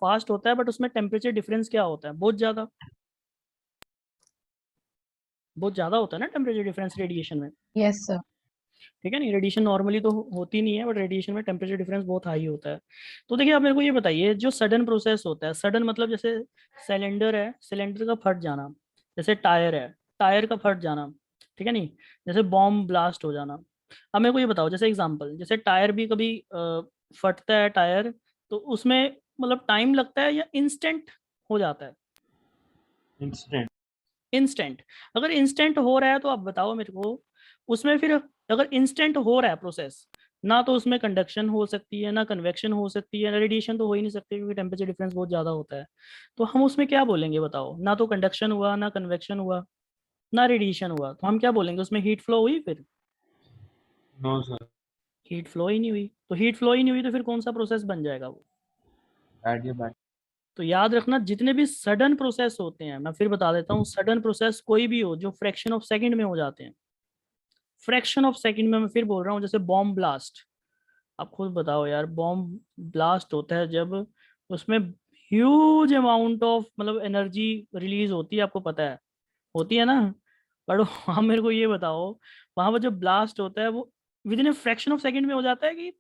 फास्ट होता है, बट उसमें टेम्परेचर डिफरेंस क्या होता है, बहुत ज़्यादा होता है ना टेम्परेचर डिफरेंस रेडिएशन में। है। Yes sir. ठीक है नहीं, रेडिएशन नॉर्मली तो होती नहीं है, बट रेडिएशन में टेम्परेचर डिफरेंस बहुत हाई होता है। तो देखिए आप मेरे को ये बताइए, जो सडन प्रोसेस होता है, सडन मतलब जैसे सिलेंडर है, सिलेंडर का फट जाना, जैसे टायर है, टायर का फट जाना, ठीक है नहीं, जैसे बॉम्ब ब्लास्ट हो जाना। अब मेरे को ये बताओ, जैसे एग्जांपल, जैसे टायर भी कभी फटता है टायर, तो उसमें मतलब टाइम लगता है या इंस्टेंट हो जाता है? इंस्टेंट। इंस्टेंट। अगर इंस्टेंट हो रहा है तो आप बताओ मेरे को, उसमें फिर अगर इंस्टेंट हो रहा है प्रोसेस, ना तो उसमें कंडक्शन हो सकती है, ना कन्वेक्शन हो सकती है, ना रेडिएशन तो हो ही नहीं सकती क्योंकि टेम्परेचर डिफरेंस बहुत ज़्यादा होता है। तो हम उसमें क्या बोलेंगे बताओ, ना तो कंडक्शन हुआ, ना कन्वेक्शन हुआ, ना रेडिएशन हुआ, तो हम क्या बोलेंगे, उसमें हीट फ्लो हुई? फिर नो सर। हीट फ्लो ही नहीं हुई, तो हीट फ्लो ही नहीं हुई तो फिर कौन सा प्रोसेस बन जाएगा वो? एडियाबैटिक। तो याद रखना, जितने भी सडन प्रोसेस होते हैं, मैं फिर बता देता हूँ, सडन प्रोसेस कोई भी हो जो फ्रैक्शन ऑफ सेकंड में हो जाते हैं, फ्रैक्शन ऑफ सेकंड में, मैं फिर बोल रहा हूँ, जैसे बॉम्ब ब्लास्ट, आप खुद बताओ यार, बॉम्ब ब्लास्ट होता है जब उसमें ह्यूज अमाउंट ऑफ मतलब एनर्जी रिलीज होती है, आपको पता है होती है ना। पर वहाँ मेरे को ये बताओ, वहां पर जो ब्लास्ट होता है वो with in a fraction of second में हो जाता है कि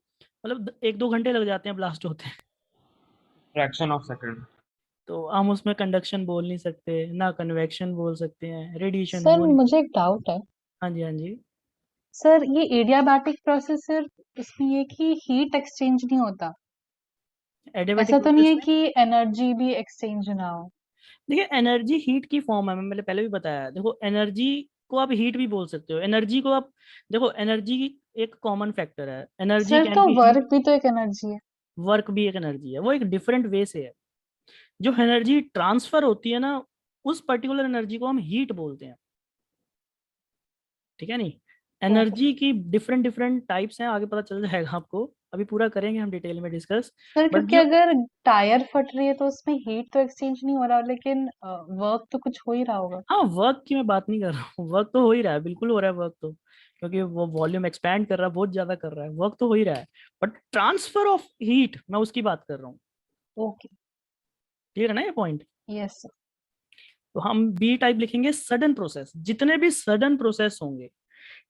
मतलब 1-2 घंटे लग जाते हैं ब्लास्ट होते हैं? Fraction of second. तो हम उसमें कंडक्शन बोल नहीं सकते, ना कन्वेक्शन बोल सकते हैं, रेडिएशन सर हो नहीं। मुझे एक डाउट है। हाँ जी, हाँ जी। सर ये एडियाबैटिक प्रोसेस सिर्फ इसमें ये कि हीट एक्सचेंज नहीं होता, एडियाबैटिक ऐसा तो नहीं प्रोसेस है में कि एनर्जी भी एक्सचेंज ना हो? देखिए, एनर्जी हीट की फॉर्म है, मैंने पहले भी बताया। देखो, एनर्जी को आप हीट भी बोल सकते हो, एनर्जी को आप देखो, एनर्जी एक कॉमन फैक्टर है, एनर्जी सर कैन तो बी हीट। वर्क भी तो एक एनर्जी है। वर्क भी एक एनर्जी है, वो एक डिफरेंट वे से है। जो एनर्जी ट्रांसफर होती है ना, उस पर्टिकुलर एनर्जी को हम हीट बोलते हैं, ठीक है नहीं। ओके। एनर्जी की डिफरेंट डिफरेंट टाइप्स हैं, आगे पता चल जाएगा आपको, अभी पूरा करेंगे हम डिटेल में डिस्कस। सर बट क्योंकि जो अगर टायर फट रही है तो उसमें हीट तो एक्सचेंज नहीं हो रहा, लेकिन वर्क तो कुछ हो ही रहा होगा। हाँ, वर्क की मैं बात नहीं कर रहा हूँ, वर्क तो हो ही रहा है, बिल्कुल हो रहा है वर्क तो, क्योंकि वो वॉल्यूम एक्सपैंड कर रहा है, बहुत ज्यादा कर रहा है, वर्क तो हो ही रहा है। बट ट्रांसफर ऑफ हीट मैं उसकी बात कर रहा हूँ। ओके। क्लियर है ना ये पॉइंट? Yes sir. तो हम बी टाइप लिखेंगे, सडन प्रोसेस, जितने भी सडन प्रोसेस होंगे,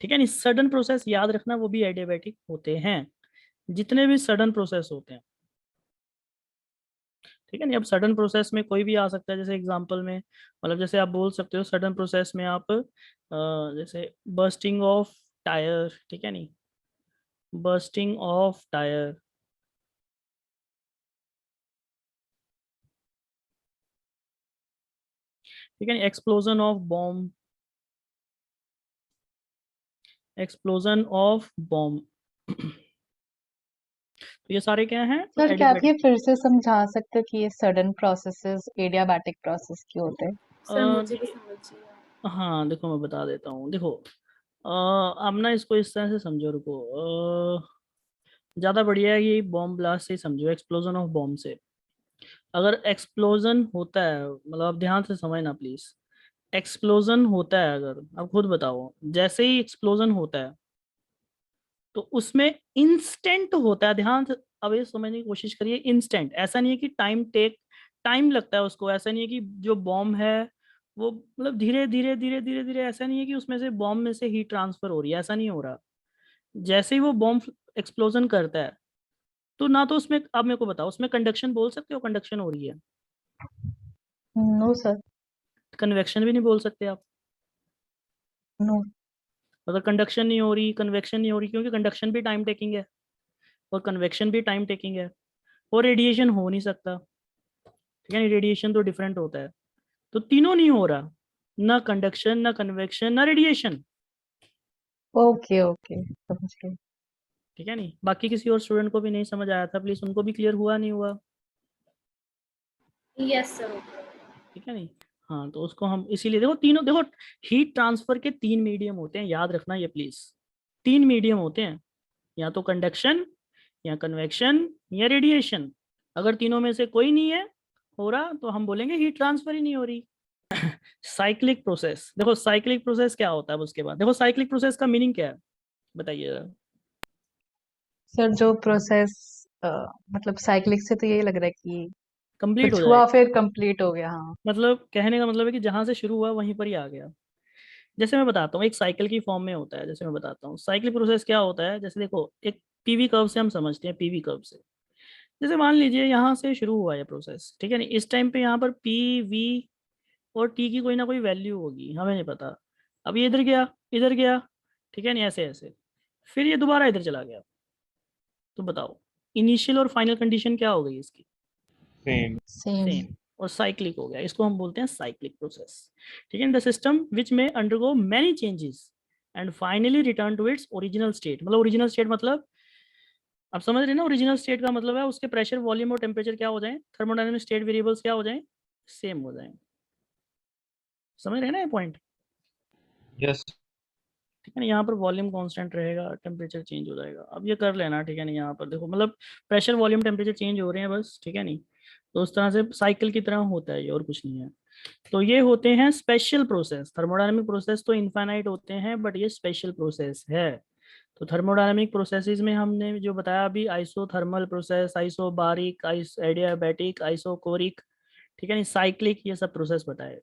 ठीक है नहीं, सडन प्रोसेस याद रखना वो भी एडियाबैटिक होते हैं, जितने भी सडन प्रोसेस होते हैं, ठीक है नहीं। अब सडन प्रोसेस में कोई भी आ सकता है, जैसे एग्जांपल में मतलब जैसे आप बोल सकते हो सडन प्रोसेस में आप जैसे बर्स्टिंग ऑफ टायर, ठीक है नहीं, बर्स्टिंग ऑफ टायर, ठीक है नहीं, explosion of bomb, explosion of bomb. तो ये सारे क्या हैं, तो सर क्या आप ये एडियाबैटिक। फिर से समझा सकते हो कि ये सडन प्रोसेसेस एडियाबैटिक प्रोसेस क्यों होते हैं? सर मुझे भी देखिए, समझ नहीं आया। हाँ देखो मैं बता देता हूँ, देखो अब ना इसको इस तरह से समझो, रुको, ज़्यादा बढ़िया है ये बॉम्ब ब्लास्ट से ही समझो, एक्सप्लोजन ऑफ बॉम्ब से। अगर एक्सप्लोजन होता है, मतलब आप ध्यान से समझना प्लीज, एक्सप्लोजन होता है, अगर आप खुद बताओ, जैसे ही एक्सप्लोजन होता है तो उसमें इंस्टेंट होता है, ध्यान से अब ये समझने की कोशिश करिए, इंस्टेंट, ऐसा नहीं है कि टाइम लगता है उसको, ऐसा नहीं है कि जो बॉम्ब है वो मतलब धीरे धीरे धीरे धीरे धीरे, ऐसा नहीं है कि उसमें से बॉम्ब में से हीट ट्रांसफर हो रही है, ऐसा नहीं हो रहा। जैसे ही वो बॉम्ब एक्सप्लोजन करता है, तो ना तो उसमें, आप मेरे को बताओ, उसमें कंडक्शन बोल सकते हो, कंडक्शन हो रही है? No sir. कन्वेक्शन भी नहीं बोल सकते आप। नो। अगर कंडक्शन नहीं हो रही, कन्वेक्शन नहीं हो रही, क्योंकि कंडक्शन भी टाइम टेकिंग है और कन्वेक्शन भी टाइम टेकिंग है, और रेडिएशन हो नहीं सकता, ठीक है नहीं, रेडिएशन तो डिफरेंट होता है। तो तीनों नहीं हो रहा, ना कंडक्शन, ना कन्वेक्शन, ना रेडिएशन, ओके ओके, समझ गए। ठीक है नहीं। बाकी किसी और स्टूडेंट को भी नहीं समझ आया था, प्लीज उनको भी क्लियर हुआ नहीं हुआ? Yes sir. ठीक है नहीं। हाँ, तो उसको हम इसीलिए देखो, तीनों देखो, हीट ट्रांसफर के 3 मीडियम होते हैं, याद रखना ये प्लीज, 3 मीडियम होते हैं, या तो कंडक्शन, या कन्वेक्शन, या रेडिएशन। अगर तीनों में से कोई नहीं है हो रहा, तो हम बोलेंगे हीट ट्रांसफर ही नहीं हो रही। साइक्लिक प्रोसेस, देखो साइक्लिक प्रोसेस क्या होता है, अब उसके बाद देखो साइक्लिक प्रोसेस का मीनिंग क्या है, बताइए जरा। सर जो प्रोसेस मतलब साइक्लिक से तो यही लग रहा है कि कंप्लीट हो कुछ हुआ जाएगा, फिर कंप्लीट हो गया। हाँ। मतलब कहने का मतलब है कि जहां से शुरू हुआ वहीं पर ही आ गया। जैसे मैं बताता हूँ, एक साइकिल की फॉर्म में होता है, जैसे मैं बताता हूँ साइक्लिक प्रोसेस क्या होता है, जैसे देखो एक पीवी कर्व से हम समझते हैं, पीवी कर्व से, जैसे मान लीजिए यहाँ से शुरू हुआ है प्रोसेस, ठीक है नहीं, इस टाइम पे यहाँ पर पी वी और टी की कोई ना कोई वैल्यू होगी, हमें नहीं पता। अब ये इधर गया, इधर गया, ठीक है नहीं, ऐसे ऐसे, फिर ये दोबारा इधर चला गया। तो बताओ, इनिशियल और फाइनल कंडीशन क्या हो गई इसकी? सेम। सेम। सेम, और साइक्लिक हो गया, इसको हम बोलते हैं साइक्लिक प्रोसेस, ठीक है। द सिस्टम विच में undergo many changes and finally return to its original state, मतलब ओरिजिनल स्टेट मतलब आप समझ रहे हैं ना, ओरिजिनल स्टेट का मतलब है उसके प्रेशर, वॉल्यूम और टेम्परेचर क्या हो जाए, थर्मोडायनेमिक स्टेट वेरिएबल्स क्या हो जाए, सेम हो जाए। समझ रहे हैं ना ये पॉइंट? यस। ठीक है ना, यहाँ पर वॉल्यूम कांस्टेंट रहेगा, टेम्परेचर चेंज हो जाएगा, अब ये कर लेना, ठीक है नहीं, यहाँ पर देखो मतलब प्रेशर वॉल्यूम टेम्परेचर चेंज हो रहे हैं बस, ठीक है नहीं। तो उस तरह से साइकिल की तरह होता है ये, और कुछ नहीं है। तो ये होते हैं स्पेशल प्रोसेस, थर्मोडायनेमिक प्रोसेस तो इनफाइनाइट होते हैं, बट ये स्पेशल प्रोसेस है। तो थर्मोडायनामिक प्रोसेसेस में हमने जो बताया अभी, isothermal process, isobaric, adiabatic, isochoric, ठीक है नहीं, साइक्लिक, ये सब प्रोसेस बताए।